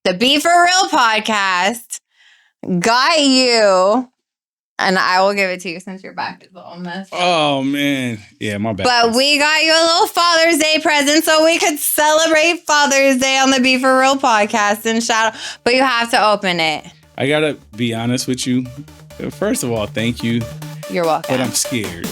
The Be For Real podcast got you, and I will give it to you since your back is all messed up. Oh, man. Yeah, my bad. But we got you a little Father's Day present so we could celebrate Father's Day on the Be For Real podcast and shout out. But you have to open it. I got to be honest with you. First of all, thank you. You're welcome. But I'm scared.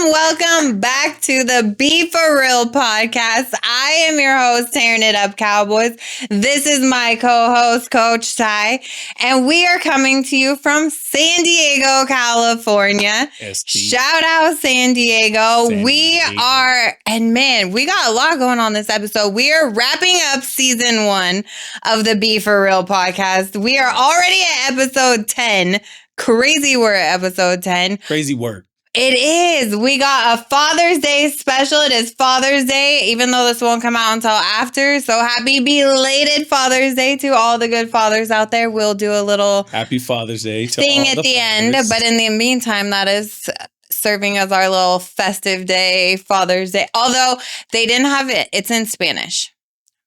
Welcome back to the Be For Real podcast. I am your host, Taryn and Cowboys. This is my co-host, Coach Ty, and we are coming to you from San Diego, California. Shout out San Diego. We got a lot going on this episode. We are wrapping up season 1 of the Be For Real podcast. We are already at episode 10. Crazy, we're at episode 10. Crazy work. It is. We got a Father's Day special. It is Father's Day, even though this won't come out until after. So happy belated Father's Day to all the good fathers out there. We'll do a little Happy Father's Day to thing all at the fathers. end. But in the meantime, that is serving as our little festive day, Father's Day. Although they didn't have it. It's in Spanish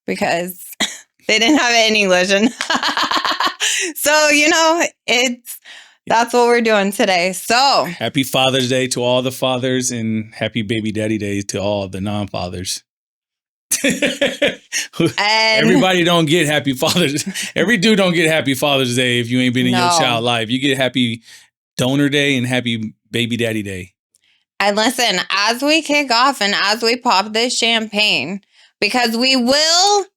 because they didn't have it in English. And so, that's what we're doing today. So happy Father's Day to all the fathers and happy baby daddy day to all the non-fathers. Everybody don't get happy Father's. Every dude don't get happy Father's Day if you ain't been in your child life. You get happy donor day and happy baby daddy day. And listen, as we kick off and as we pop this champagne, because we will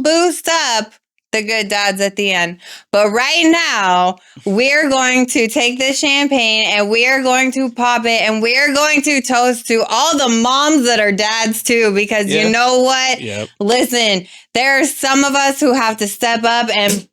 boost up the good dads at the end. But right now, we're going to take this champagne and we are going to pop it and we are going to toast to all the moms that are dads too, because you know what? Yep. Listen, there are some of us who have to step up and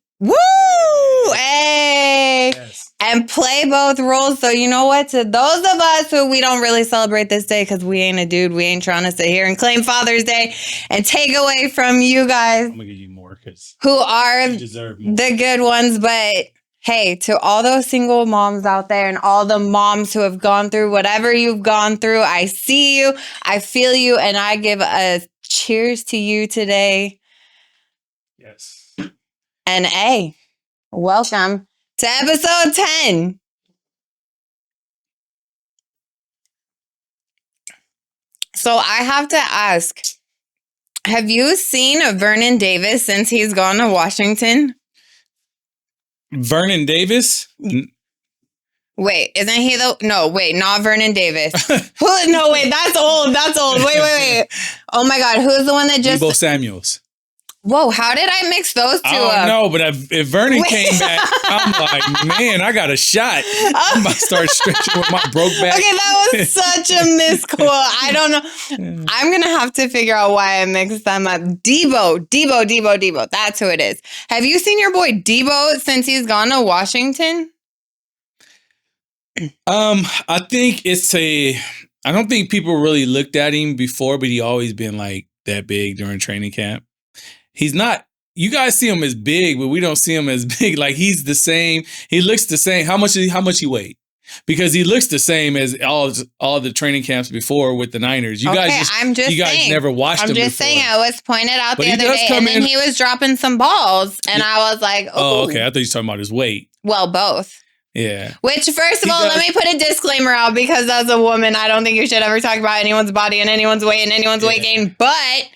and play both roles. So you know what? To those of us who we don't really celebrate this day because we ain't a dude, we ain't trying to sit here and claim Father's Day and take away from you guys. I'm gonna give you more because who are the good ones. But hey, to all those single moms out there and all the moms who have gone through whatever you've gone through, I see you, I feel you, and I give a cheers to you today. Yes. And hey, welcome to episode 10. So I have to ask, have you seen Vernon Davis since he's gone to Washington? Vernon Davis? Wait, isn't he no, wait, not Vernon Davis. No, wait, that's old. Wait. Oh my God, who's the one that just... Deebo Samuels. Whoa, how did I mix those two up? I don't know, but if Vernon came back, I'm like, man, I got a shot. I'm about to start stretching with my broke back. Okay, that was such a misquote. I don't know. I'm going to have to figure out why I mixed them up. Deebo. That's who it is. Have you seen your boy Deebo since he's gone to Washington? I think I don't think people really looked at him before, but he always been like that big during training camp. He's not, you guys see him as big, but we don't see him as big. Like he's the same. He looks the same. How much he weigh? Because he looks the same as all the training camps before with the Niners. You guys never watched him before. I'm just saying, it was pointed out the other day, and then he was dropping some balls, and I was like, oh, okay. I thought you were talking about his weight. Well, both. Yeah. Which, first of all, let me put a disclaimer out, because as a woman, I don't think you should ever talk about anyone's body and anyone's weight and anyone's weight gain, but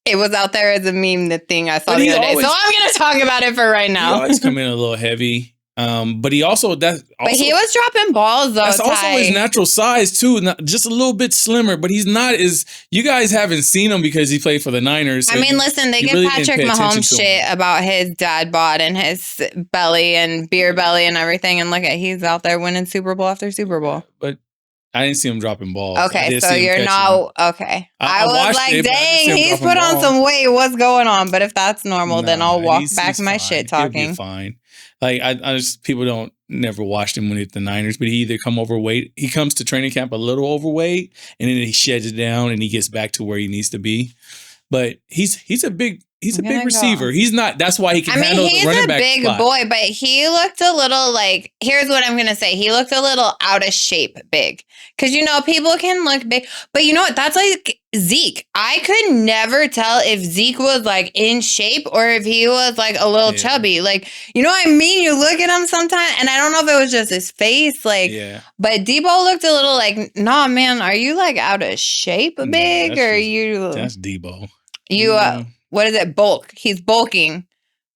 it was out there as a meme, the thing I saw the other day. So I'm going to talk about it for right now. He always come in a little heavy. But he also... But he was dropping balls, though, That's also his natural size, too. Just a little bit slimmer. But he's not as... You guys haven't seen him because he played for the Niners. So listen, they give really Patrick Mahomes shit about his dad bod and his belly and beer belly and everything. And look at, he's out there winning Super Bowl after Super Bowl. But I didn't see him dropping balls. Okay, so you're not... Okay. I was like, dang, he's put on some weight. What's going on? But if that's normal, then I'll walk back my shit talking. He'll be fine. Like, I just... People don't never watched him when he at the Niners, but he either he comes to training camp a little overweight, and then he sheds it down and he gets back to where he needs to be. But he's a big receiver. He's not. That's why he can handle the running back spot. He's a big boy, but he looked a little like. Here's what I'm gonna say. He looked a little out of shape, big. Because people can look big, but you know what? That's like Zeke. I could never tell if Zeke was like in shape or if he was like a little chubby. Like, you know what I mean? You look at him sometimes, and I don't know if it was just his face. Like, but Deebo looked a little like, nah, man, are you like out of shape, big, or you? That's Deebo. What is it? Bulk. He's bulking.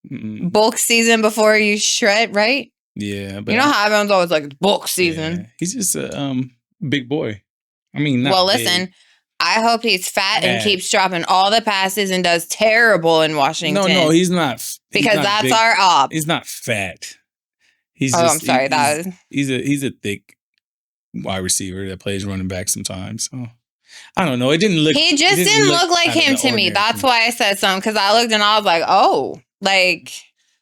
Mm-mm. Bulk season before you shred, right? Yeah. But how everyone's always like, bulk season. Yeah. He's just a big boy. I mean, not well, listen, big. I hope he's fat and keeps dropping all the passes and does terrible in Washington. No, he's not. Because that's big. Our op. He's not fat. I'm sorry. He's a thick wide receiver that plays running back sometimes. So. I don't know. It didn't look. He just didn't look like him to me. That's why I said something, because I looked and I was like, oh, like.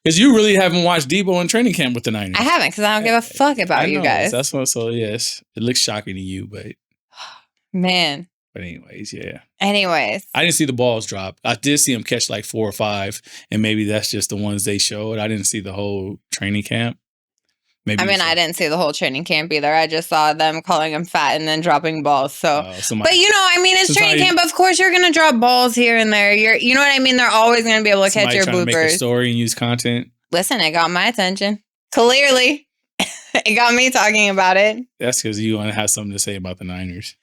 Because you really haven't watched Deebo in training camp with the Niners. I haven't, because I don't give a fuck about you guys. That's what. So yes, it looks shocking to you, but man. But anyways, yeah. Anyways, I didn't see the balls drop. I did see him catch like 4 or 5, and maybe that's just the ones they showed. I didn't see the whole training camp. Maybe I didn't see the whole training camp either. I just saw them calling him fat and then dropping balls. So, but it's training camp. Of course, you're going to drop balls here and there. You know what I mean? They're always going to be able to catch your bloopers. To make a story and use content. Listen, it got my attention. Clearly, it got me talking about it. That's because you want to have something to say about the Niners.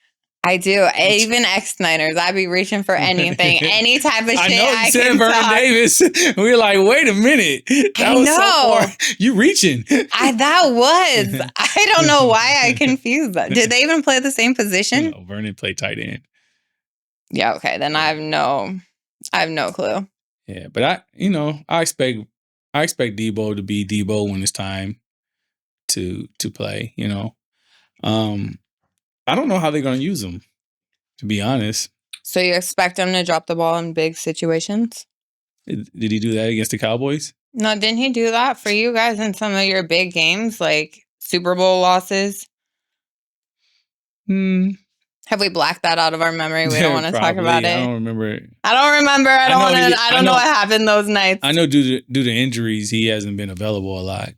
I do. Even ex-Niners, I'd be reaching for anything, any type of shit. I know you said Vernon Davis. We were like, wait a minute. That was so far. You reaching. I don't know why I confused that. Did they even play the same position? No, Vernon played tight end. Yeah, okay. Then I have no clue. Yeah, but I expect Deebo to be Deebo when it's time to play, I don't know how they're going to use him, to be honest. So you expect him to drop the ball in big situations? Did he do that against the Cowboys? No, didn't he do that for you guys in some of your big games, like Super Bowl losses? Have we blacked that out of our memory? We don't want to talk about it. I don't remember. I don't know what happened those nights. I know due to injuries, he hasn't been available a lot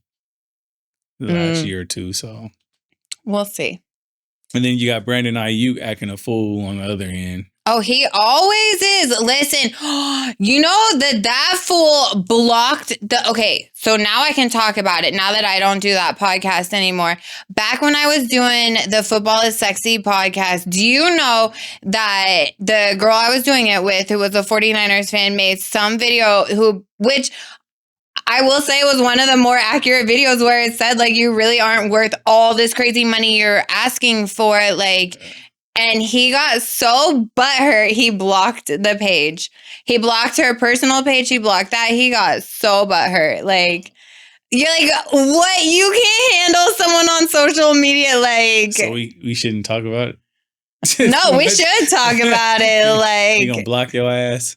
the last year or two. So we'll see. And then you got Brandon Aiyuk acting a fool on the other end. Oh, he always is. Listen, that fool blocked okay, so now I can talk about it now that I don't do that podcast anymore. Back when I was doing the Football is Sexy podcast, do you know that the girl I was doing it with, who was a 49ers fan, made some video which I will say it was one of the more accurate videos where it said, like, you really aren't worth all this crazy money you're asking for, like, and he got so butthurt, he blocked the page. He blocked her personal page, he blocked that. He got so butthurt. Like, you're like, what? You can't handle someone on social media, like. So we shouldn't talk about it? No, we should talk about it, like. He gonna block your ass?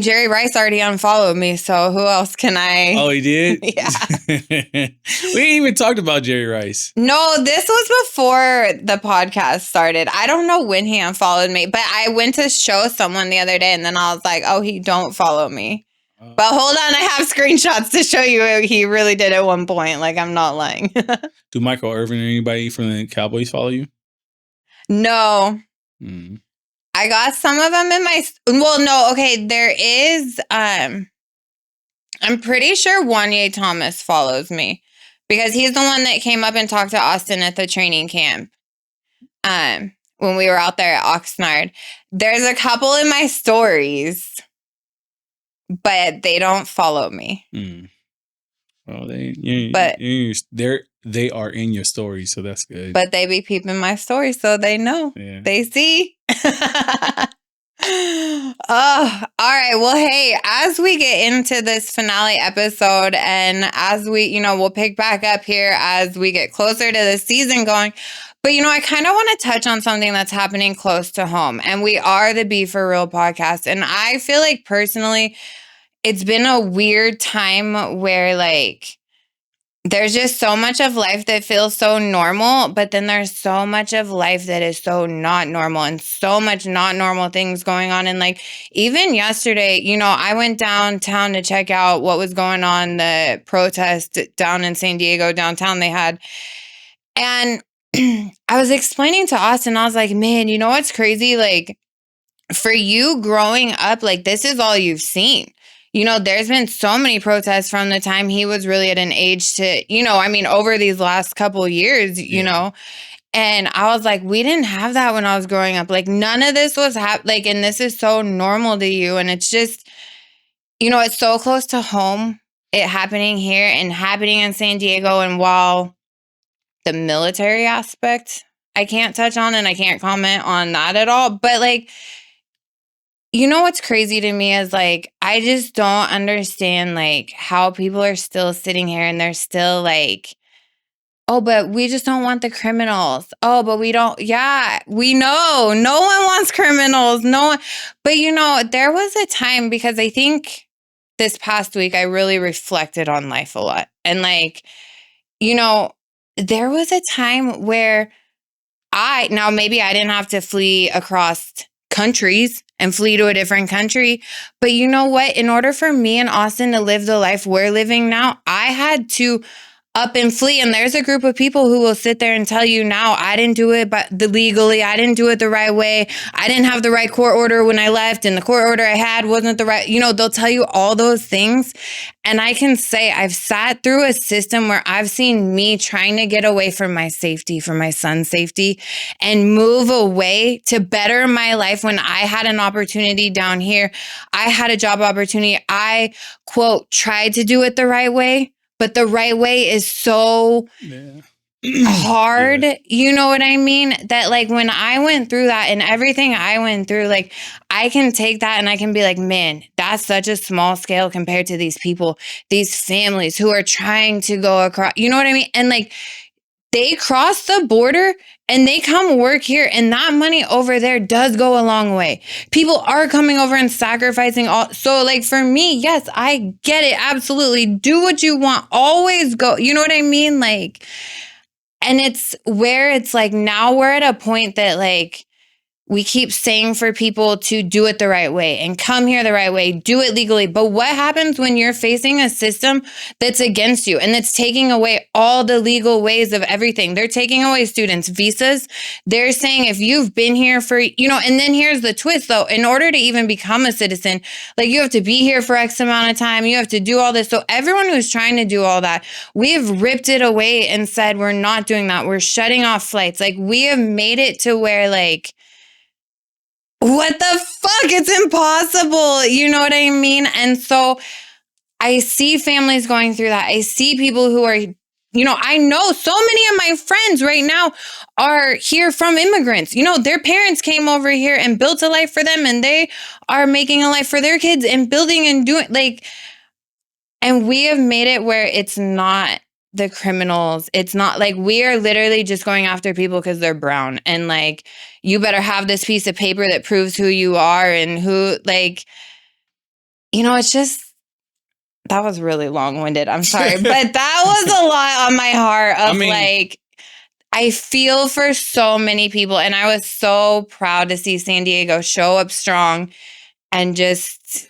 Jerry Rice already unfollowed me, so who else can I? Oh, he did? Yeah. We ain't even talked about Jerry Rice. No, this was before the podcast started. I don't know when he unfollowed me, but I went to show someone the other day, and then I was like, oh, he don't follow me. But hold on, I have screenshots to show you he really did at one point. Like, I'm not lying. Do Michael Irvin or anybody from the Cowboys follow you? No. I got some of them in my... Well, no, okay, there is... I'm pretty sure Wanye Thomas follows me because he's the one that came up and talked to Austin at the training camp when we were out there at Oxnard. There's a couple in my stories, but they don't follow me. Well, they are in your story, so that's good. But they be peeping my story, so they know. Yeah. They see. Oh, all right. Well, hey, as we get into this finale episode, and as we, we'll pick back up here as we get closer to the season going. But, I kind of want to touch on something that's happening close to home. And we are the Be For Real podcast. And I feel like personally, it's been a weird time where, like, there's just so much of life that feels so normal, but then there's so much of life that is so not normal and so much not normal things going on. And like, even yesterday, I went downtown to check out what was going on, the protest down in San Diego, downtown they had. And I was explaining to Austin, I was like, man, you know what's crazy? Like, for you growing up, like, this is all you've seen. There's been so many protests from the time he was really at an age to, over these last couple of years, and I was like, we didn't have that when I was growing up. Like, none of this was like, and this is so normal to you. And it's just, it's so close to home, it happening here and happening in San Diego. And while the military aspect, I can't touch on and I can't comment on that at all. But like, what's crazy to me is like, I just don't understand like how people are still sitting here and they're still like, oh, but we just don't want the criminals. Oh, but we don't. Yeah, we know no one wants criminals. No one. But there was a time, because I think this past week I really reflected on life a lot. And like, there was a time where now maybe I didn't have to flee across countries and flee to a different country. But you know what? In order for me and Austin to live the life we're living now, I had to up and flee. And there's a group of people who will sit there and tell you now, I didn't do it but legally. I didn't do it the right way. I didn't have the right court order when I left, and the court order I had wasn't the right, they'll tell you all those things. And I can say I've sat through a system where I've seen me trying to get away from my safety, from my son's safety, and move away to better my life. When I had an opportunity down here, I had a job opportunity. I, quote, tried to do it the right way. But the right way is so hard. Yeah. You know what I mean? That like when I went through that and everything I went through, like I can take that and I can be like, man, that's such a small scale compared to these people, these families who are trying to go across, you know what I mean? And like, they cross the border and they come work here, and that money over there does go a long way. People are coming over and sacrificing all. So like for me, yes, I get it. Absolutely. Do what you want. Always go. You know what I mean? Like, and it's where it's like, now we're at a point that like, we keep saying for people to do it the right way and come here the right way, do it legally. But what happens when you're facing a system that's against you and that's taking away all the legal ways of everything? They're taking away students' visas. They're saying if you've been here for, and then here's the twist though, in order to even become a citizen, like you have to be here for X amount of time. You have to do all this. So everyone who's trying to do all that, we've ripped it away and said, we're not doing that. We're shutting off flights. Like we have made it to where like, what the fuck? It's impossible. You know what I mean? And so I see families going through that. I see people who are, I know so many of my friends right now are here from immigrants. Their parents came over here and built a life for them, and they are making a life for their kids and building and doing like, and we have made it where it's not the criminals. It's not like we are literally just going after people because they're brown, and like, you better have this piece of paper that proves who you are and who like, it's just, that was really long-winded. I'm sorry, but that was a lot on my heart of like, I feel for so many people, and I was so proud to see San Diego show up strong and just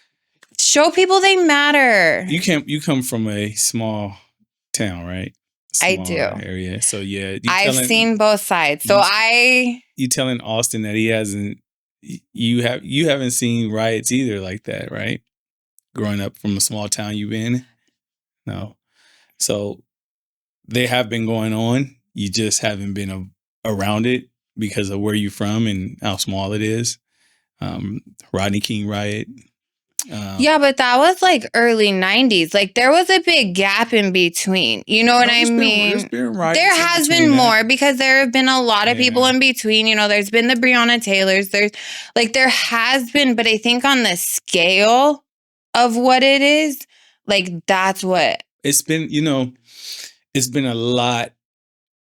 show people they matter. You come from a small town, right? I do. Area. So yeah, I've seen both sides. So you telling Austin that he hasn't, you haven't seen riots either like that, right? Growing up from a small town you've been? No. So they have been going on. You just haven't been around it because of where you're from and how small it is. Rodney King riot. Yeah, but that was like early 90s. Like there was a big gap in between. You know what I mean? There has been more because there have been a lot of people in between. There's been the Breonna Taylors. There has been, but I think on the scale of what it is, like that's what it's been. It's been a lot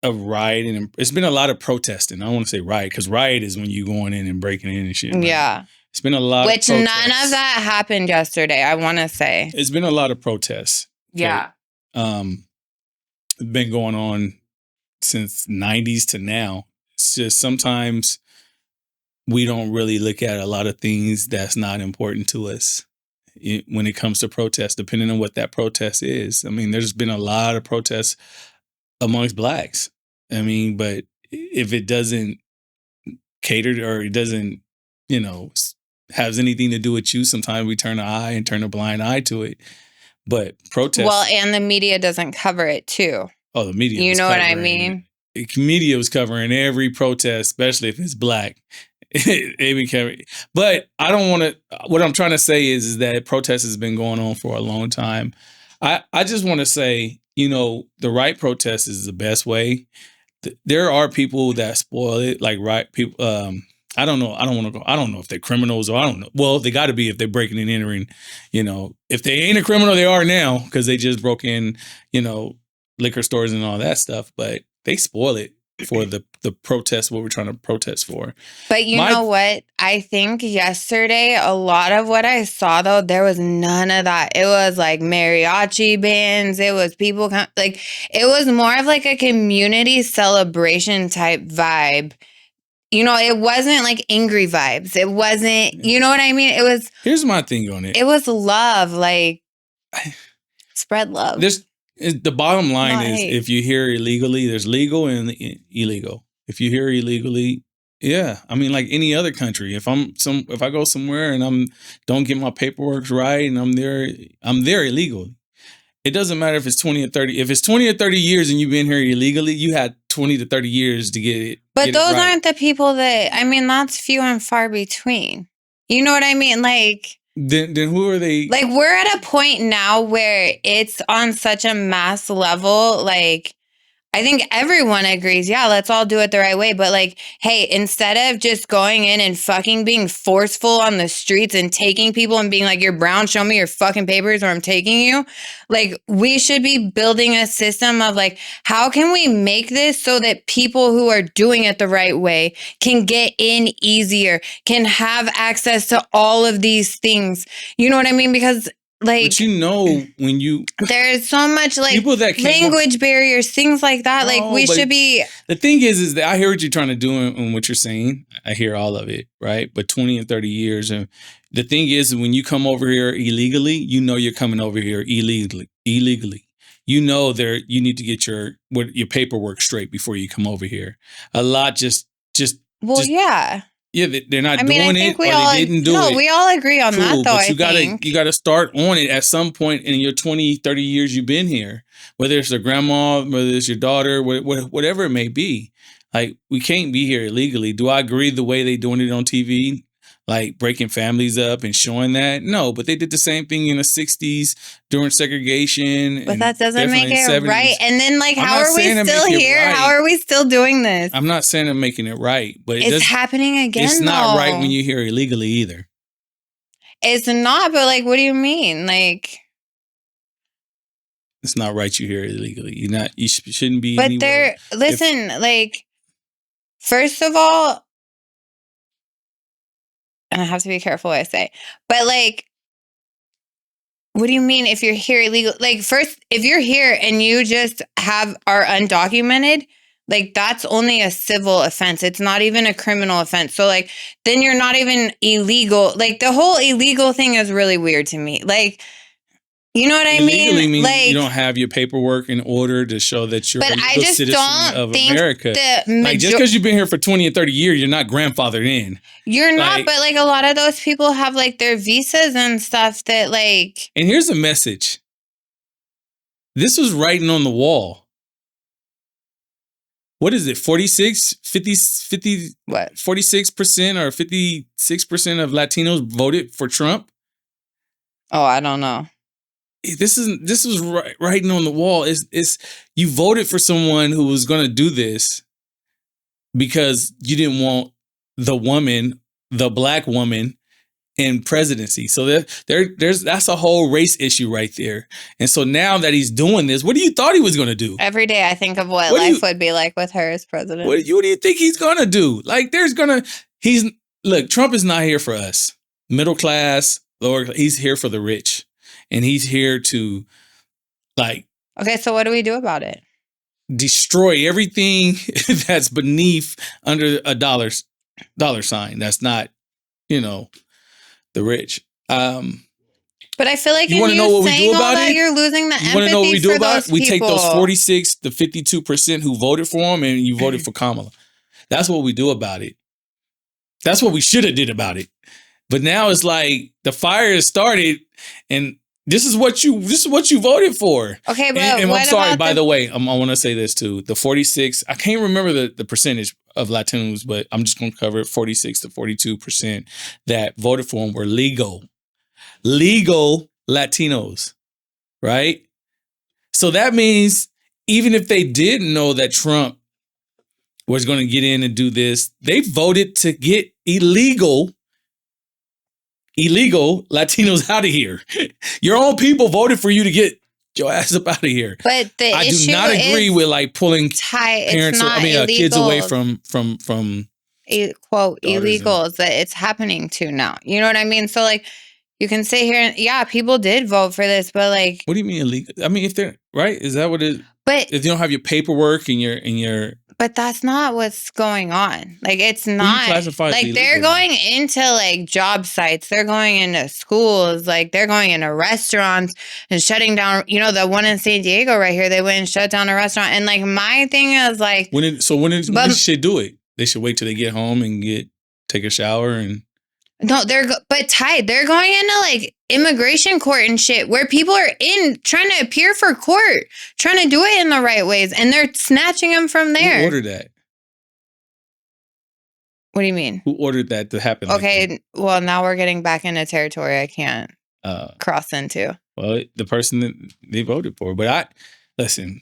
of rioting, and it's been a lot of protesting. I don't want to say riot because riot is when you going in and breaking in and shit. Right? Yeah. It's been a lot Which of none of that happened yesterday, I want to say. It's been a lot of protests. Yeah. been going on since 90s to now. It's just sometimes we don't really look at a lot of things that's not important to us when it comes to protests, depending on what that protest is. I mean, there's been a lot of protests amongst blacks. I mean, but if it doesn't cater or it doesn't, has anything to do with you, sometimes we turn an eye and turn a blind eye to it. But protests. Well, and the media doesn't cover it too. Oh, the media. You know what I mean? The media was covering every protest, especially if it's black. But I don't want to. What I'm trying to say is that protest has been going on for a long time. I just want to say, the right protest is the best way. There are people that spoil it, like right people. I don't know. I don't want to go. I don't know if they're criminals or I don't know. Well, they got to be if they're breaking and entering. If they ain't a criminal, they are now because they just broke in, liquor stores and all that stuff. But they spoil it for the protest, what we're trying to protest for. But you know what? I think yesterday, a lot of what I saw, though, there was none of that. It was like mariachi bands. It was people, it was more of like a community celebration type vibe. It wasn't like angry vibes. It wasn't, you know what I mean? It was. Here's my thing on it. It was love, spread love. The bottom line is if you hear illegally, there's legal and illegal. If you hear illegally, yeah. I mean, like any other country, if I go somewhere and don't get my paperwork right and I'm there illegally. It doesn't matter if it's 20 or 30. If it's 20 or 30 years and you've been here illegally, you had 20 to 30 years to get it. But those aren't the people that's few and far between. You know what I mean? Then who are they? We're at a point now where it's on such a mass level. I think everyone agrees, yeah, let's all do it the right way. But hey, instead of just going in and fucking being forceful on the streets and taking people and being like, you're brown, show me your fucking papers or I'm taking you. We should be building a system of how can we make this so that people who are doing it the right way can get in easier, can have access to all of these things. You know what I mean? Because but when you there's so much language barriers, things like that. We should be. The thing is that I hear what you're trying to do and what you're saying. I hear all of it, right? But 20 and 30 years, and the thing is, when you come over here illegally, you're coming over here illegally. You need to get your paperwork straight before you come over here. A lot yeah. Yeah, they're not doing it, or they didn't do it. No, we all agree on that, though, but you gotta start on it at some point in your 20, 30 years you've been here. Whether it's a grandma, whether it's your daughter, whatever it may be. We can't be here illegally. Do I agree the way they doing it on TV? Breaking families up and showing that? No, but they did the same thing in the 60s during segregation. But that doesn't make it right. And then, how are we still here? Right. How are we still doing this? I'm not saying I'm making it right, but it's happening again. It's not right when you're here illegally either. It's not, but what do you mean? It's not right you're here illegally. You shouldn't be. But first of all, and I have to be careful what I say, but what do you mean if you're here illegal? First, if you're here and you just are undocumented, that's only a civil offense. It's not even a criminal offense. So then you're not even illegal. The whole illegal thing is really weird to me. You know what I mean? Illegally means you don't have your paperwork in order to show that you're a legal citizen of America. Just because you've been here for 20 or 30 years, you're not grandfathered in. You're not, but a lot of those people have their visas and stuff that And here's a message. This was writing on the wall. What is it? 46, 50, what? 46% or 56% of Latinos voted for Trump? Oh, I don't know. This was writing on the wall. It's you voted for someone who was going to do this because you didn't want the black woman in presidency. So that's a whole race issue right there. And so now that he's doing this, what do you thought he was going to do? Every day I think of what life would be like with her as president. What do you think he's going to do? Look, Trump is not here for us. Middle class, lower, he's here for the rich. And he's here to Okay, so what do we do about it? destroy everything that's beneath under a dollar sign. That's not, the rich. But I feel like you want to know what we do about it? You're losing the empathy. You want to know what we do about it? We take those 46 to 52% who voted for him, and you voted for Kamala. That's what we do about it. That's what we should have did about it. But now it's like the fire has started, and this is what you voted for. Okay, but and I'm sorry, by the way, I want to say this too. The 46, I can't remember the percentage of Latinos, but I'm just going to cover it. 46 to 42% that voted for him were legal Latinos, right? So that means even if they didn't know that Trump was going to get in and do this, they voted to get illegal Latinos out of here. Your own people voted for you to get your ass up out of here. But I do not agree with like pulling parents, kids away from quote illegals that it's happening to now. You know what I mean? So like you can sit here and people did vote for this, but like, what do you mean illegal? I mean, if they're right, is that what it is? But if you don't have your paperwork and your but that's not what's going on. Like, it's not like they're going into like job sites. They're going into schools. Like, they're going into restaurants and shutting down, the one in San Diego right here. They went and shut down a restaurant. And like, my thing is like, when should they do it? They should wait till they get home and take a shower and. No, but Ty, they're going into like immigration court and shit where people are trying to appear for court, trying to do it in the right ways, and they're snatching them from there. Who ordered that? What do you mean? Who ordered that to happen? Okay, well, now we're getting back into territory I can't cross into. Well, the person that they voted for, but listen.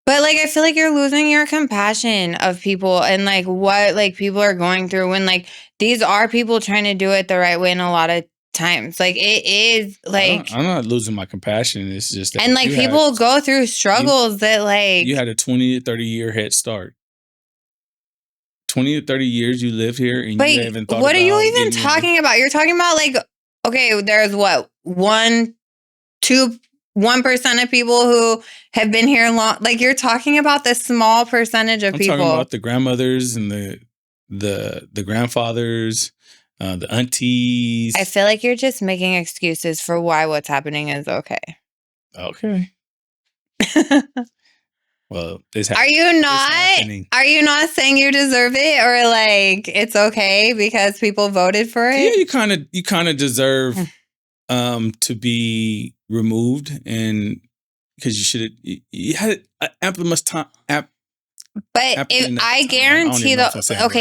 But like, I feel like you're losing your compassion of people and like what like people are going through when like these are people trying to do it the right way. And a lot of times, like it is like I'm not losing my compassion. It's just that and like people go through struggles that like you had a 20 to 30 year head start. 20 to 30 years you lived here and you haven't thought. What are you even talking about? You're talking about like there's what 1% of people who have been here long. Like you're talking about the small percentage of people. I'm talking about the grandmothers and the grandfathers, the aunties. I feel like you're just making excuses for why what's happening is okay. Okay. Well, are you not saying you deserve it or like it's okay because people voted for it? Yeah, you kind of deserve to be removed, and because you had ample time. But if I guarantee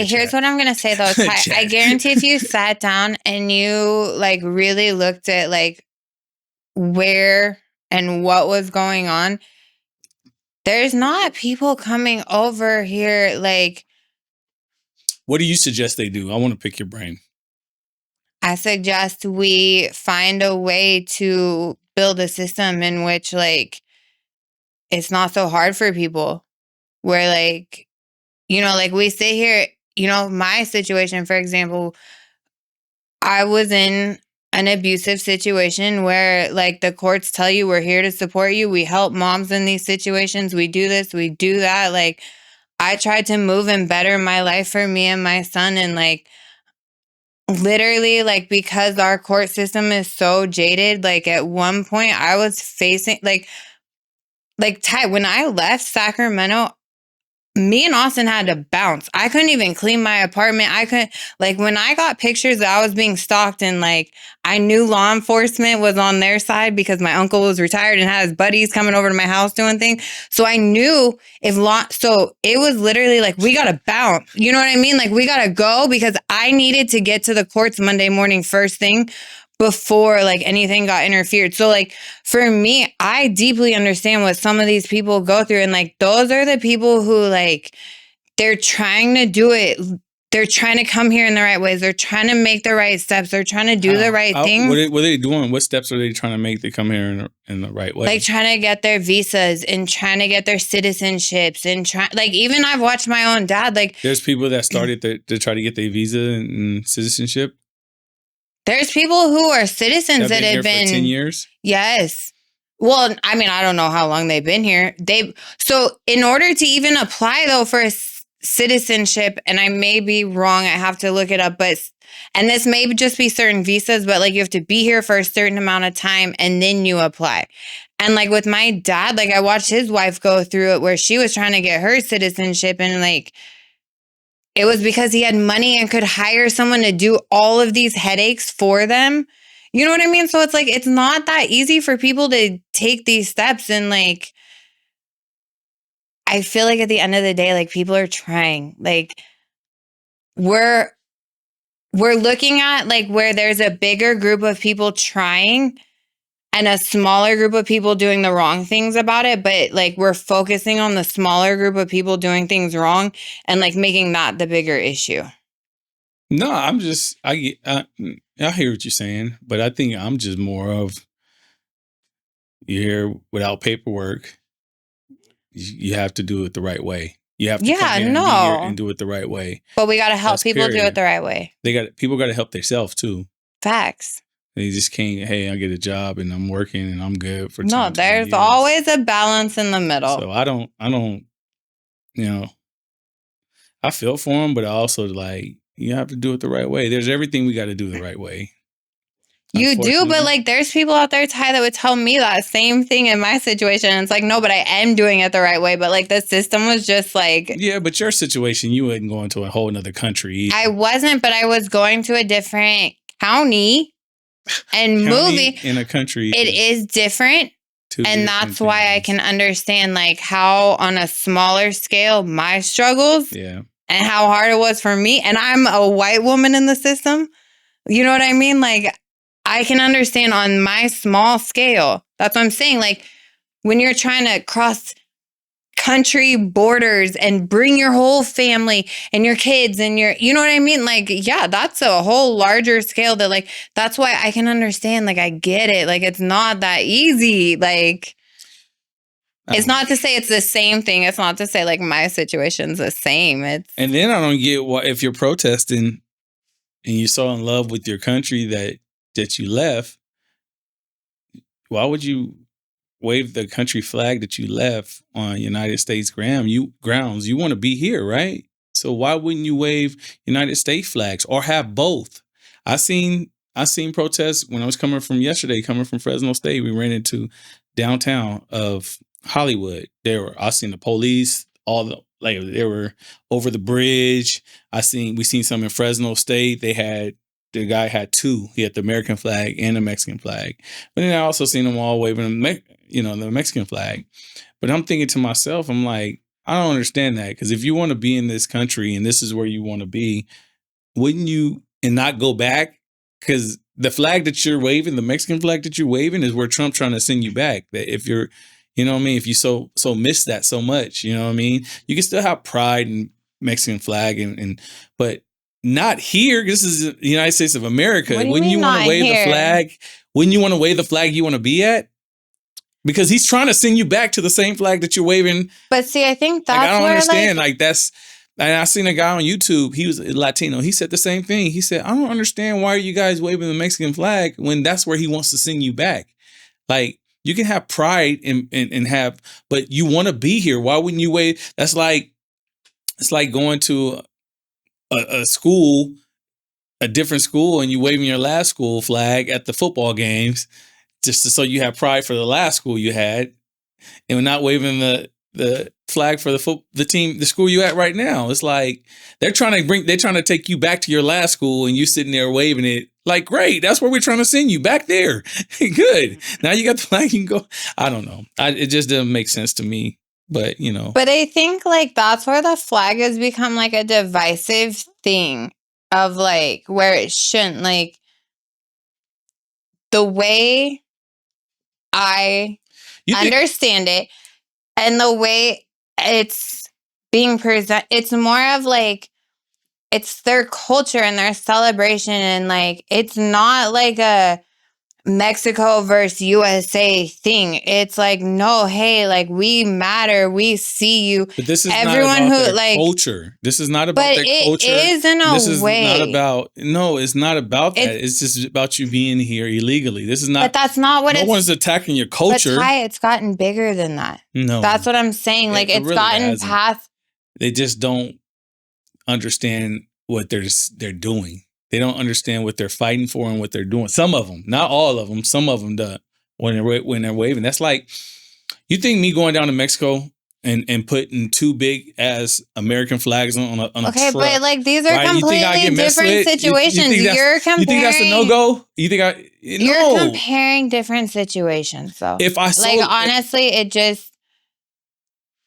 here's what I'm gonna say though, Ty. I guarantee if you sat down and you like really looked at like where and what was going on, there's not people coming over here like. What do you suggest they do? I want to pick your brain. I suggest we find a way to build a system in which like it's not so hard for people. Where like, like we sit here, my situation, for example, I was in an abusive situation where like the courts tell you we're here to support you. We help moms in these situations. We do this, we do that. Like I tried to move and better my life for me and my son. And like, literally like, because our court system is so jaded, like at one point I was facing like Ty, when I left Sacramento, me and Austin had to bounce. I couldn't even clean my apartment. I couldn't, like, when I got pictures that I was being stalked and, like, I knew law enforcement was on their side because my uncle was retired and had his buddies coming over to my house doing things. So I knew so it was literally like, we got to bounce. You know what I mean? Like, we got to go because I needed to get to the courts Monday morning first thing before like anything got interfered. So like for me, I deeply understand what some of these people go through. And like those are the people who like they're trying to do it. They're trying to come here in the right ways. They're trying to make the right steps. They're trying to do the right thing. What are they doing? What steps are they trying to make to come here in the right way? Like trying to get their visas and trying to get their citizenships and like even I've watched my own dad. Like there's people that started to try to get their visa and citizenship. There's people who are citizens that have been for 10 years. Yes. Well, I mean, I don't know how long they've been here. So in order to even apply though for citizenship, and I may be wrong, I have to look it up, and this may just be certain visas, but like you have to be here for a certain amount of time and then you apply. And like with my dad, like I watched his wife go through it where she was trying to get her citizenship, and like it was because he had money and could hire someone to do all of these headaches for them. You know what I mean? So it's like, it's not that easy for people to take these steps. And like, I feel like at the end of the day, like people are trying, like we're looking at like where there's a bigger group of people trying and a smaller group of people doing the wrong things about it. But like, we're focusing on the smaller group of people doing things wrong and like making that the bigger issue. No, I hear what you're saying, but I think I'm just more of, you're here without paperwork. You have to do it the right way. You have to come in and do it the right way. But we got to help people do it the right way. People got to help themselves too. Facts. They just can't, hey, I get a job and I'm working and I'm good for 10, No, there's always a balance in the middle. So I don't, I feel for them, but I also like, you have to do it the right way. There's everything we got to do the right way. You do, but like there's people out there, Ty, that would tell me that same thing in my situation. And it's like, no, but I am doing it the right way. But like the system was just like... Yeah, but your situation, you wouldn't go into a whole nother country either. I wasn't, but I was going to a different county and moving in a country. It is different. And that's why I can understand like how on a smaller scale, my struggles and how hard it was for me. And I'm a white woman in the system. You know what I mean? Like, I can understand on my small scale. That's what I'm saying. Like, when you're trying to cross country borders and bring your whole family and your kids and you know what I mean? Like, yeah, that's a whole larger scale that like, that's why I can understand. Like, I get it. Like, it's not that easy. Like, it's not to say it's the same thing. It's not to say like my situation's the same. And then I don't get why, if you're protesting and you're so in love with your country that you left, why would you wave the country flag that you left on United States grounds? You want to be here, right? So why wouldn't you wave United States flags or have both? I seen protests when I was coming from Fresno State. We ran into downtown of Hollywood. I seen the police, they were over the bridge. We seen some in Fresno State. The guy had two. He had the American flag and the Mexican flag. But then I also seen them all waving the Mexican flag. But I'm thinking to myself, I'm like, I don't understand that. Because if you want to be in this country and this is where you want to be, wouldn't you and not go back? Because the flag that you're waving, the Mexican flag that you're waving, is where Trump's trying to send you back. That if you're, you know what I mean? If you so miss that so much, you know what I mean? You can still have pride in Mexican flag but not here. This is the United States of America. Wouldn't you want to wave the flag? Wouldn't you want to wave the flag you want to be at? Because he's trying to send you back to the same flag that you're waving. But see, I think that's I don't understand. Like that's, and I seen a guy on YouTube. He was Latino. He said the same thing. He said, I don't understand why are you guys waving the Mexican flag when that's where he wants to send you back. Like you can have pride and have, but you want to be here. Why wouldn't you wave? It's like going to a school, a different school, and you waving your last school flag at the football games just so you have pride for the last school you had, and we're not waving the flag for the school you at right now. It's like they're trying to take you back to your last school, and you sitting there waving it. Like, great, that's where we're trying to send you, back there. Good. Now you got the flag, you can go. I don't know. It just doesn't make sense to me. But, But I think, like, that's where the flag has become, like, a divisive thing of, like, where it shouldn't. Like, the way I understand it and the way it's being presented, it's more of, like, it's their culture and their celebration. And, like, it's not, like, Mexico versus USA thing. It's like, no, hey, like we matter, we see you. But this is everyone not about their culture. This is not about their culture. It is in a this is way. Not about. No, it's not about that. It's just about you being here illegally. This is not. But that's not what. No one's attacking your culture. But Ty, it's gotten bigger than that. No, that's what I'm saying. Like it's really gotten past. They just don't understand what they're doing. They don't understand what they're fighting for and what they're doing. Some of them, not all of them. Some of them do when they're waving. That's like, you think me going down to Mexico and putting two big ass American flags on a okay, truck, but like these are completely different situations. You're comparing. You think that's a no-go? You think you're comparing different situations, though. If I like honestly,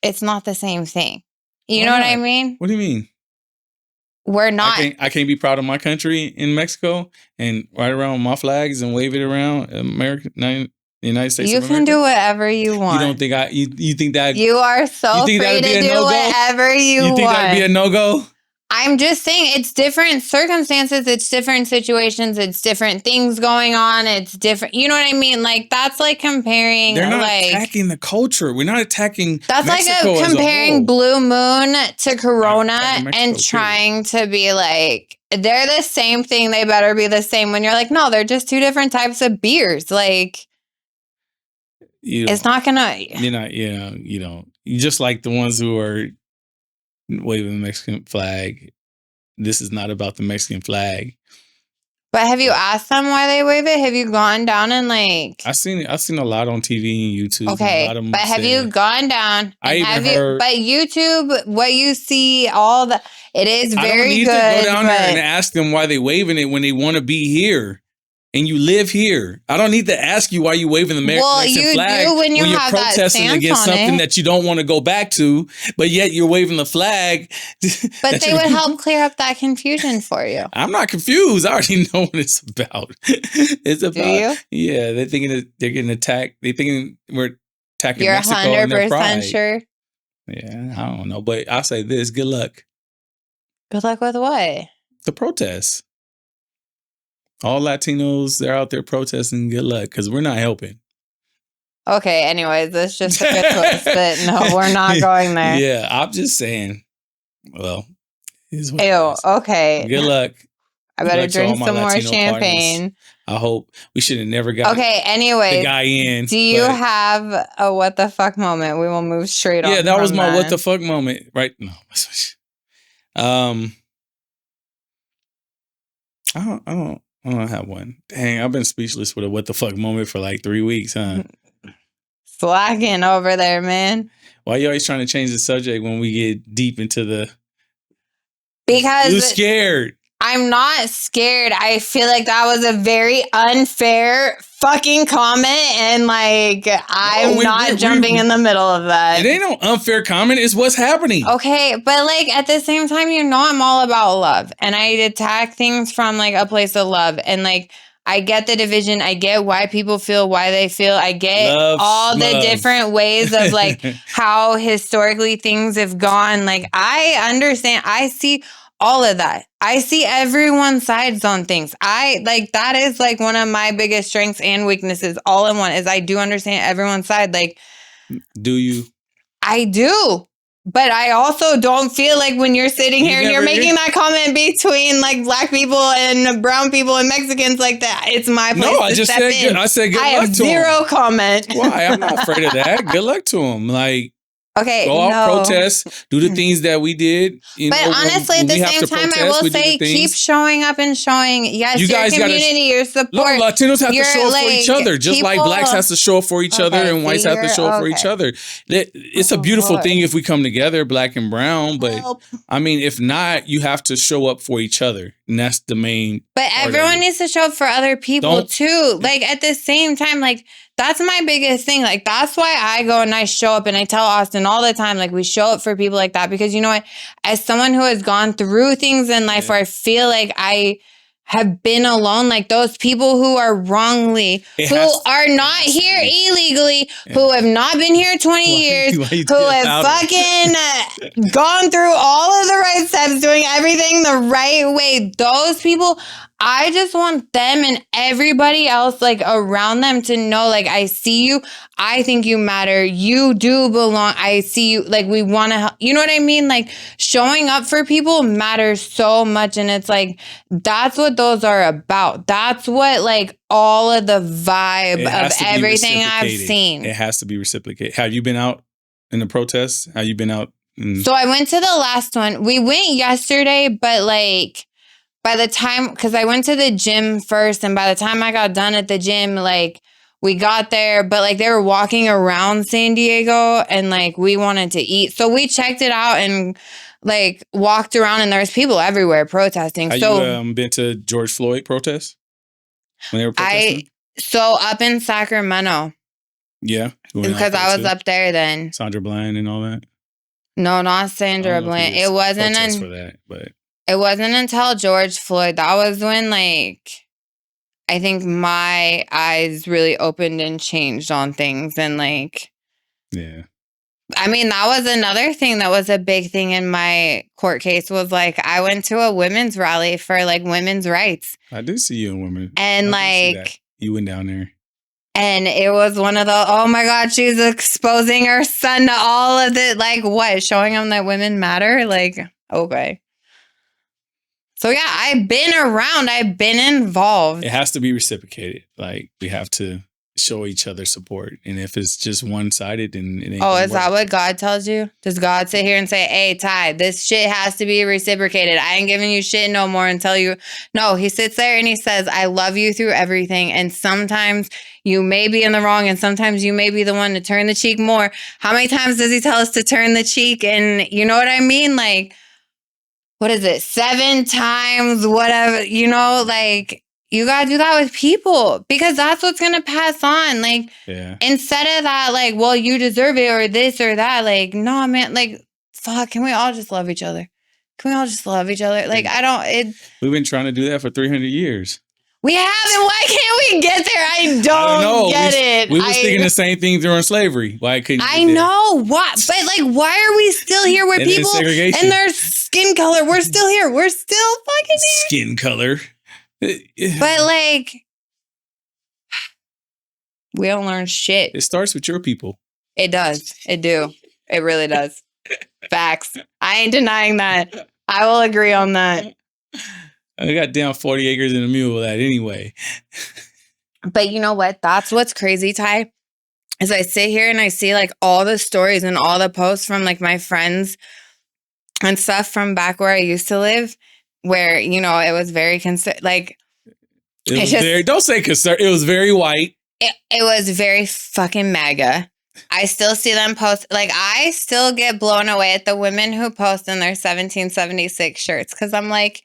it's not the same thing. You know what I mean? What do you mean? We're not. I can't be proud of my country in Mexico and ride around with my flags and wave it around America, the United States. You can do whatever you want. You don't think you think that you are so free to do whatever you want. You think that'd be a no-go? I'm just saying it's different circumstances, it's different situations, it's different things going on, it's different. You know what I mean? Like that's like comparing. They're not attacking the culture. We're not attacking. That's Mexico like comparing Blue Moon to Corona and trying to be like they're the same thing. They better be the same. When you're like, no, they're just two different types of beers. Like it's not gonna. You're not. You know. You just like the ones who are waving the Mexican flag. This is not about the Mexican flag. But have you asked them why they wave it? Have you gone down and like? I've seen a lot on TV and YouTube. Okay, but have you gone down? I even heard. But YouTube, what you see, it is very good. I don't need to go down there and ask them why they waving it when they want to be here. And you live here. I don't need to ask you why you waving the Mexican flag when you're protesting against something that you don't want to go back to, but yet you're waving the flag. But they would help clear up that confusion for you. I'm not confused. I already know what it's about. It's about. Do you? Yeah, they're thinking that they're getting attacked. They're thinking we're attacking Mexico and their pride. You're 100% sure? Yeah, I don't know. But I'll say this, good luck. Good luck with what? The protests. All Latinos, they're out there protesting. Good luck, because we're not helping. Okay, anyways, that's just a good twist, but no, we're not going there. Yeah, I'm just saying. Well, ew, okay. Good luck. I better drink some more champagne. Partners. I hope we should have never got anyways, the guy in. Do you have a what the fuck moment? We will move straight on. Yeah, that was my what the fuck moment, right? No. I don't have one. Dang, I've been speechless with a what the fuck moment for like 3 weeks, huh? Slacking over there, man. Why you always trying to change the subject when we get deep into the... Because... You scared. I'm not scared. I feel like that was a very unfair fucking comment, and like I'm not jumping in the middle of that. It ain't no unfair comment. It's what's happening. Okay, but like at the same time, you know, I'm all about love, and I attack things from like a place of love, and like I get the division. I get why people feel why they feel. I get all the different ways of like how historically things have gone. Like I understand. I see all of that. I see everyone's sides on things. That is like one of my biggest strengths and weaknesses all in one is I do understand everyone's side. Like, do you? I do. But I also don't feel like when you're sitting here and you're making that comment between like black people and brown people and Mexicans like that, it's my place to step in. I said good luck to him. I have zero comment. Why? I'm not afraid of that. Good luck to him. Like, okay, go out, protest, do the things that we did. But honestly, at the same time, I will say keep showing up and showing, yes, your community, your support. No, Latinos have to show up for each other, just like blacks have to show up for each other and whites have to show up for each other. It's a beautiful thing if we come together, black and brown, but I mean, if not, you have to show up for each other. And that's the main. But everyone needs to show up for other people too. Like at the same time, like that's my biggest thing. Like that's why I go and I show up and I tell Austin all the time, like we show up for people like that because you know what? As someone who has gone through things in life where I feel like I have been alone, like those people who are wrongly, who are not here illegally, who have not been here 20 years, who have fucking gone through all of the right steps, doing everything the right way. Those people, I just want them and everybody else like around them to know, like, I see you. I think you matter. You do belong. I see you. Like, we want to help. You know what I mean? Like, showing up for people matters so much. And it's like, that's what those are about. That's what, like, all of the vibe of everything I've seen. It has to be reciprocated. Have you been out in the protests? Have you been out? So I went to the last one. We went yesterday, but like, by the time, because I went to the gym first, and by the time I got done at the gym, like, we got there, but like they were walking around San Diego and like we wanted to eat. So we checked it out and like walked around, and there was people everywhere protesting. Have you been to George Floyd protests? When they were protesting? So up in Sacramento. Yeah. Because I was up there then. Sandra Bland and all that? No, not Sandra Bland. It wasn't for that, but it wasn't until George Floyd. That was when, like, I think my eyes really opened and changed on things. And, like, yeah. I mean, that was another thing that was a big thing in my court case was, like, I went to a women's rally for, like, women's rights. I did see you in women. And, like, you went down there. And it was one of the, oh my God, she's exposing her son to all of it. Like, what? Showing them that women matter? Like, okay. So, yeah, I've been around. I've been involved. It has to be reciprocated. Like, we have to show each other support. And if it's just one-sided, then it ain't is that what God tells you? Does God sit here and say, hey, Ty, this shit has to be reciprocated. I ain't giving you shit no more and tell you. No, he sits there and he says, I love you through everything. And sometimes you may be in the wrong, and sometimes you may be the one to turn the cheek more. How many times does he tell us to turn the cheek? And you know what I mean? Like, what is it? 7 times, whatever, you know, like, you got to do that with people because that's what's going to pass on. Like, instead of that, like, well, you deserve it or this or that. Like, no, man, like, fuck, can we all just love each other? Can we all just love each other? Like, we've been trying to do that for 300 years. We haven't. Why can't we get there? I don't get it. We was thinking the same thing during slavery. Why couldn't you? I know. What? But, like, why are we still here with people and their skin color? We're still here. We're still fucking here. Skin color. But, like, we don't learn shit. It starts with your people. It does. It do. It really does. Facts. I ain't denying that. I will agree on that. I got down 40 acres and a mule of that anyway. But you know what? That's what's crazy, Ty, is I sit here and I see like all the stories and all the posts from like my friends and stuff from back where I used to live, where, you know, it was very like it was very, don't say conservative. It was very white. It was very fucking MAGA. I still see them post. Like, I still get blown away at the women who post in their 1776 shirts because I'm like,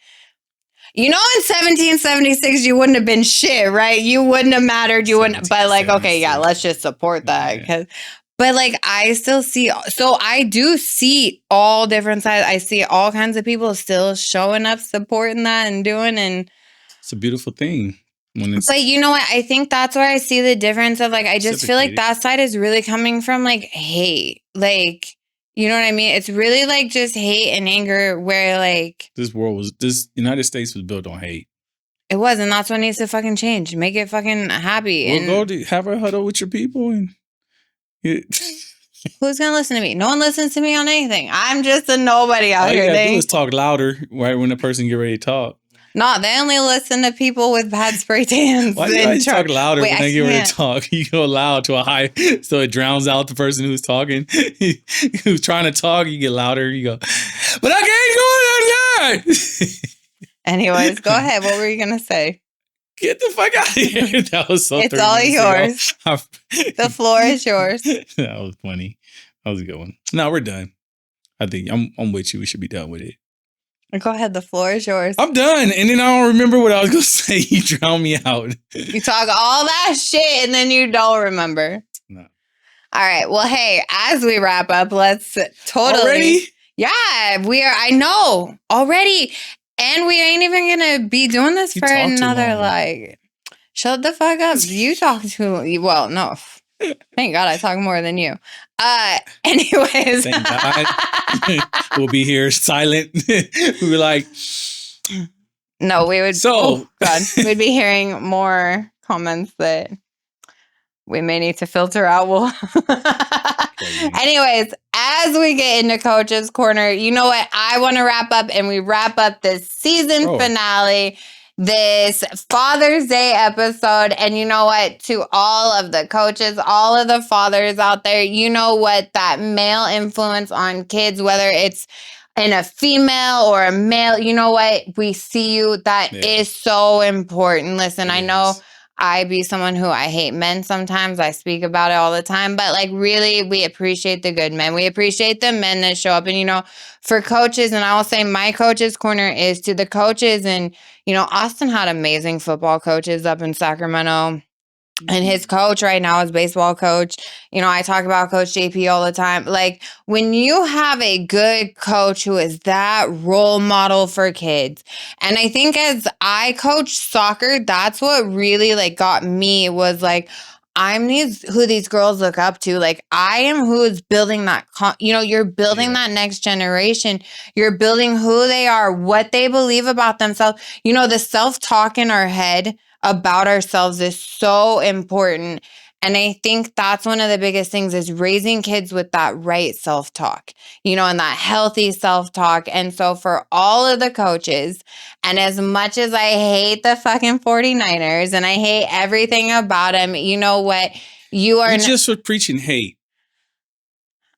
you know, in 1776, you wouldn't have been shit, right? You wouldn't have mattered. You wouldn't. But like, okay, yeah, let's just support that. Yeah. But like, I still see. So I do see all different sides. I see all kinds of people still showing up, supporting that and doing. And it's a beautiful thing. But you know what? I think that's where I see the difference of like, I just feel like that side is really coming from like hate. Like, you know what I mean? It's really like just hate and anger where like this United States was built on hate. It was, and that's what needs to fucking change. Make it fucking happy. Well, go have a huddle with your people and who's gonna listen to me? No one listens to me on anything. I'm just a nobody out here. All you gotta do is talk louder right when the person get ready to talk. No, they only listen to people with bad spray tans. Why do you talk louder when they get ready to talk? You go loud to a high, so it drowns out the person who's talking. Who's trying to talk, you get louder. You go, but I can't go outside. Anyways, go ahead. What were you going to say? Get the fuck out of here. That was so It's all yours. The floor is yours. That was funny. That was a good one. No, we're done. I think I'm with you. We should be done with it. Go ahead. The floor is yours. I'm done. And then I don't remember what I was going to say. You drown me out. You talk all that shit and then you don't remember. No. All right. Well, hey, as we wrap up, let's totally. Already? Yeah, we are. I know already. And we ain't even going to be doing this for another, like, shut the fuck up. You talk to, well, no. Thank God I talk more than you. Anyways. Thank God. We'll be here silent. We'll be like. No, we would. So. Oh, God. We'd be hearing more comments that we may need to filter out. Anyways, as we get into Coach's Corner, you know what? I want to wrap up, and we wrap up this season finale, this Father's Day episode. And you know what? To all of the coaches, all of the fathers out there, you know what? That male influence on kids, whether it's in a female or a male, you know what? We see you. That is so important. Listen, I know I be someone who I hate men sometimes. I speak about it all the time. But like really, we appreciate the good men. We appreciate the men that show up. And, you know, for coaches, and I will say my Coach's Corner is to the coaches. And, you know, Austin had amazing football coaches up in Sacramento. And his coach right now is baseball coach. You know, I talk about Coach JP all the time. Like, when you have a good coach who is that role model for kids, and I think as I coach soccer, that's what really, like, got me was, like, I'm who these girls look up to. Like, I am who is building that, you know, you're building that next generation. You're building who they are, what they believe about themselves. You know, the self-talk in our head about ourselves is so important. And I think that's one of the biggest things is raising kids with that right self-talk, you know, and that healthy self-talk. And so for all of the coaches, and as much as I hate the fucking 49ers and I hate everything about them, you know what? You are just for preaching hate.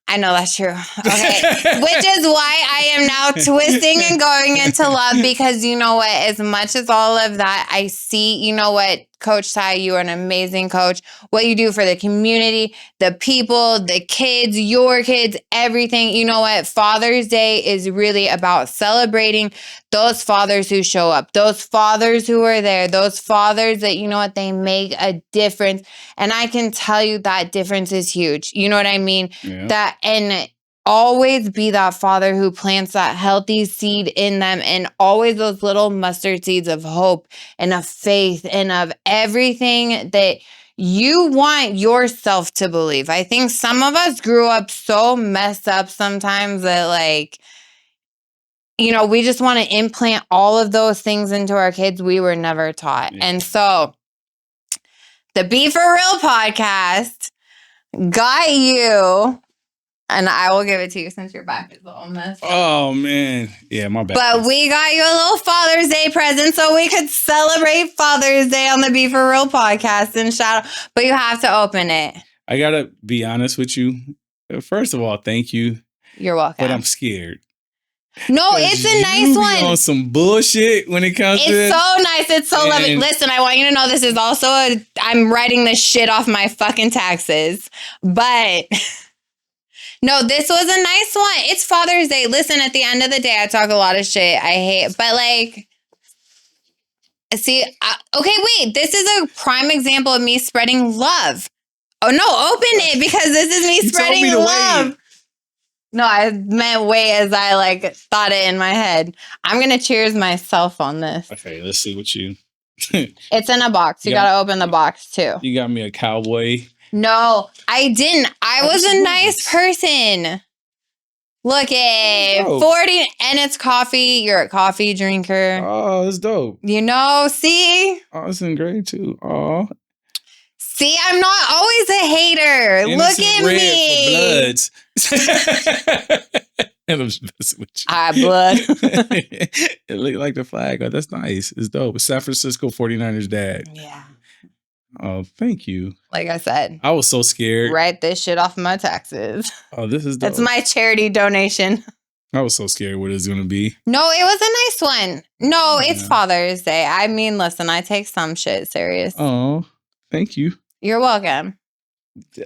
I know that's true. Okay. Which is why I am now twisting and going into love, because you know what? As much as all of that, I see, you know what, Coach Ty, you are an amazing coach. What you do for the community, the people, the kids, your kids, everything. You know what? Father's Day is really about celebrating those fathers who show up, those fathers who are there, those fathers that, you know what, they make a difference. And I can tell you that difference is huge. You know what I mean? Yeah. That, and always be that father who plants that healthy seed in them, and always those little mustard seeds of hope and of faith and of everything that you want yourself to believe. I think some of us grew up so messed up sometimes that, like, you know, we just want to implant all of those things into our kids we were never taught. And so the Be For Real podcast got you. And I will give it to you since your back is all messed up. Oh, man. Yeah, my bad. But we got you a little Father's Day present so we could celebrate Father's Day on the Be For Real podcast and shout out. But you have to open it. I got to be honest with you. First of all, thank you. You're welcome. But I'm scared. No, it's a nice one. On some bullshit when it comes to it. It's so nice. It's so lovely. Listen, I want you to know this is also I'm writing this shit off my fucking taxes. But... No, this was a nice one. It's Father's Day. Listen, at the end of the day, I talk a lot of shit. I hate, but like, see, okay, wait. This is a prime example of me spreading love. Oh, no, open it, because this is me spreading love. Wait. No, I meant wait as I like thought it in my head. I'm going to cheers myself on this. Okay, let's see what you... It's in a box. You got to open the box too. You got me a cowboy. No, I didn't. I was a nice person. Look at 40, and it's coffee. You're a coffee drinker. Oh, that's dope. You know, see? Oh, it's in grade too. Oh. See, I'm not always a hater. Innocent Look at red me. For bloods. And I'm just messing with you. Blood. It looked like the flag. Oh, that's nice. It's dope. San Francisco 49ers dad. Yeah. Oh, thank you. Like I said, I was so scared. Write this shit off my taxes. Oh, this is dope. That's my charity donation. I was so scared what it was going to be. No, it was a nice one. No, it's Father's Day. I mean, listen, I take some shit serious. Oh, thank you. You're welcome.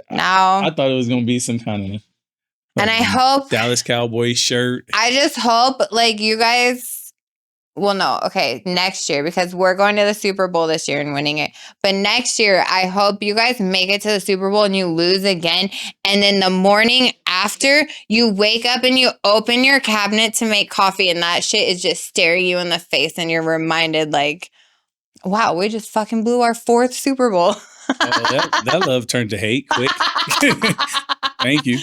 Now, I thought it was going to be some kind of... And I hope... Dallas Cowboys shirt. I just hope, like, you guys... well, no, okay, next year, because we're going to the Super Bowl this year and winning it. But next year, I hope you guys make it to the Super Bowl and you lose again. And then the morning after, you wake up and you open your cabinet to make coffee, and that shit is just staring you in the face, and you're reminded, like, wow, we just fucking blew our 4th Super Bowl. That love turned to hate quick. Thank you.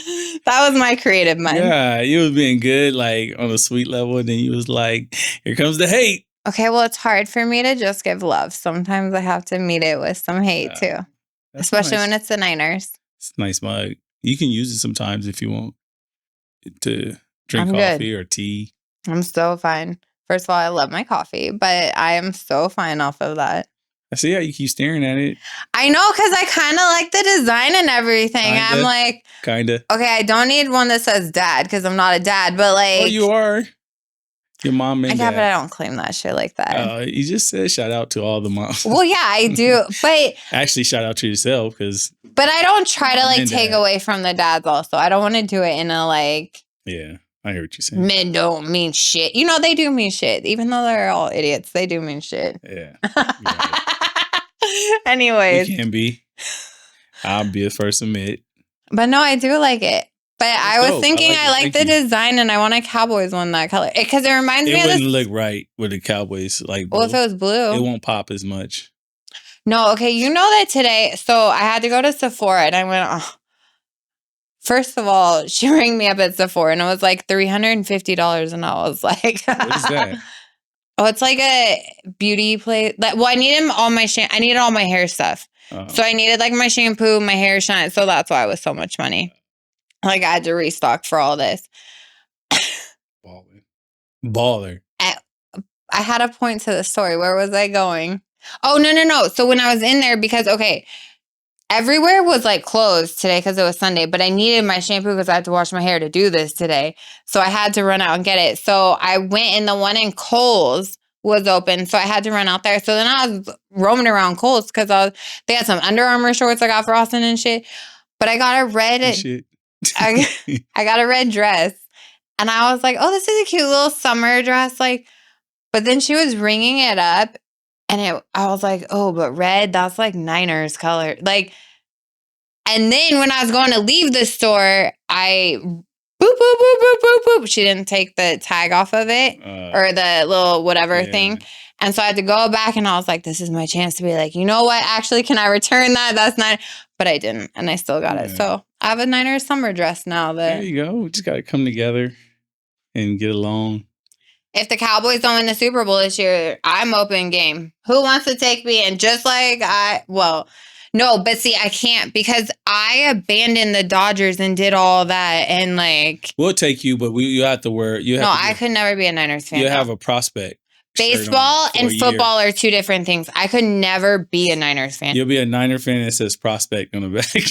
That was my creative mind. Yeah, you was being good, like on a sweet level, and then you was like, here comes the hate. Okay, well, it's hard for me to just give love. Sometimes I have to meet it with some hate too. Especially when it's the Niners. It's a nice mug. You can use it sometimes if you want to drink coffee or tea. I'm so fine. First of all, I love my coffee, but I am so fine off of that. I see how you keep staring at it. I know, because I kind of like the design and everything. Kinda, I'm like... Kinda. Okay, I don't need one that says dad, because I'm not a dad, but like... Oh, you are. Your mom and dad. Yeah, but I don't claim that shit like that. You just said shout out to all the moms. Well, yeah, I do, but... Actually, shout out to yourself, because... But I don't try to like take away from the dads also. I don't want to do it in a like... Yeah. I hear what you're saying. Men don't mean shit. You know, they do mean shit. Even though they're all idiots, they do mean shit. Yeah. Anyways. You can be. I'll be the first to admit. But no, I do like it. But I was thinking I like the design, and I want a Cowboys one that color. Because it reminds me of this. It wouldn't look right with the Cowboys. Like blue. Well, if it was blue. It won't pop as much. No, okay. You know that today. So I had to go to Sephora, and I went, oh. First of all, she rang me up at Sephora, and it was like $350, and I was like, what is that? Oh, it's like a beauty place. Well, I needed all my I needed all my hair stuff. So I needed like my shampoo, my hair shine. So that's why it was so much money. Like I had to restock for all this. Baller. I had a point to the story. Where was I going? Oh, no. So when I was in there, because, okay, everywhere was like closed today because it was Sunday, but I needed my shampoo because I had to wash my hair to do this today. So I had to run out and get it. So I went, and the one in Kohl's was open. So I had to run out there. So then I was roaming around Kohl's because they had some Under Armour shorts I got for Austin and shit. But I got a red, I got a red dress. And I was like, oh, this is a cute little summer dress. Like, but then she was ringing it up. And I was like, oh, but red, that's like Niners color. Like, and then when I was going to leave the store, I boop. She didn't take the tag off of it or the little whatever thing. And so I had to go back, and I was like, this is my chance to be like, you know what? Actually, can I return that? That's not, but I didn't. And I still got it. So I have a Niners summer dress now. There you go. We just got to come together and get along. If the Cowboys don't win the Super Bowl this year, I'm open game. Who wants to take me? And just like no, but see, I can't because I abandoned the Dodgers and did all that. And like, we'll take you, but you have to wear. I could never be a Niners fan. You have a prospect. Baseball and football are two different things. I could never be a Niners fan. You'll be a Niner fan that says prospect on the back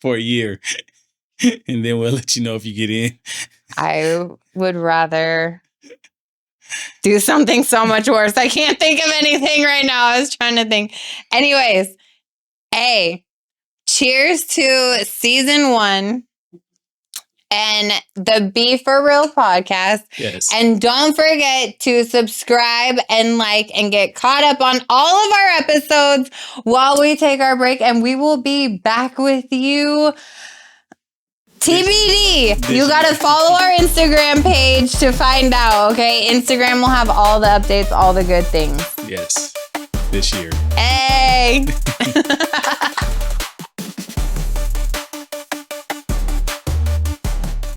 for a year. And then we'll let you know if you get in. I would rather do something so much worse. I can't think of anything right now. I was trying to think. Anyways, cheers to season 1 and the Be For Real podcast. Yes. And don't forget to subscribe and like and get caught up on all of our episodes while we take our break. And we will be back with you. TBD. You got to follow our Instagram page to find out, okay? Instagram will have all the updates, all the good things. Yes. This year. Hey.